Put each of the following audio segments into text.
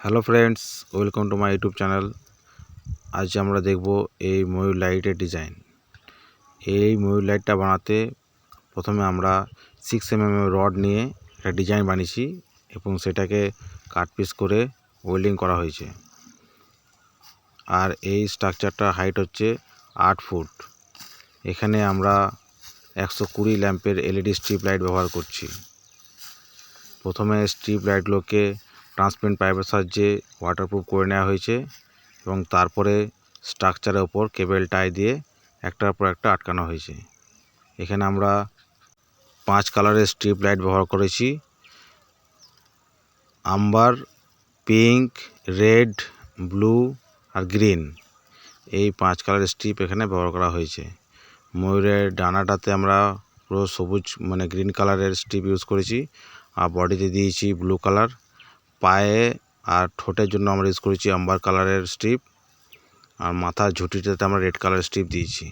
Hello friends, welcome to my YouTube channel. আজ আমরা দেখব এই ময়ূর লাইটের ডিজাইন। এই ময়ূর লাইটটা বানাতে প্রথমে আমরা 6mm রড নিয়ে একটা ডিজাইন বানিয়েছি এবং সেটাকে কাট পিস করে ওয়েল্ডিং করা হয়েছে। আর এই স্ট্রাকচারটার হাইট হচ্ছে 8 ফুট। এখানে আমরা 120 ল্যাম্পের এলইডি স্ট্রিপ লাইট ব্যবহার করছি। প্রথমে স্ট্রিপ লাইটগুলোকে ট্রান্সপারেন্ট পাইপের সাহায্যে ওয়াটারপ্রুফ করে নেওয়া হয়েছে এবং তারপরে স্ট্রাকচারের ওপর কেবল টাই দিয়ে একটার পর একটা আটকানো হয়েছে। এখানে আমরা 5 কালারের স্ট্রিপ লাইট ব্যবহার করেছি: আম্বার, পিঙ্ক, রেড, ব্লু আর গ্রিন। এই 5 কালারের স্ট্রিপ এখানে ব্যবহার করা হয়েছে। ময়ূরের ডানাটাতে আমরা পুরো সবুজ গ্রিন কালারের স্ট্রিপ ইউজ করেছি, আর বডিতে দিয়েছি ব্লু কালার। পায়ে আর ঠোঁটের জন্য আমরা ইউজ করেছি আম্বার কালারের স্ট্রিপ, আর মাথার ঝুঁটিটাতে আমরা রেড কালার স্ট্রিপ দিয়েছি।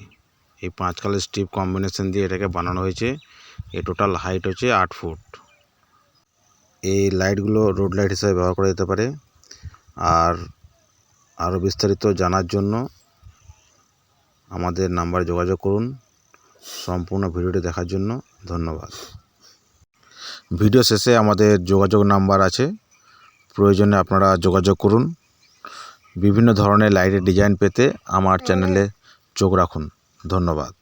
এই 5 কালার স্ট্রিপ কম্বিনেশন দিয়ে এটাকে বানানো হয়েছে। এই টোটাল হাইট হচ্ছে 8 ফুট। এই লাইটগুলো রোড লাইট হিসেবে ব্যবহার করা যেতে পারে। আর আরও বিস্তারিত জানার জন্য আমাদের নাম্বারে যোগাযোগ করুন। সম্পূর্ণ ভিডিওটি দেখার জন্য ধন্যবাদ। ভিডিও শেষে আমাদের যোগাযোগ নাম্বার আছে, প্রয়োজনে আপনারা যোগাযোগ করুন। বিভিন্ন ধরনের লাইটের ডিজাইন পেতে আমার চ্যানেলে চোখ রাখুন। ধন্যবাদ।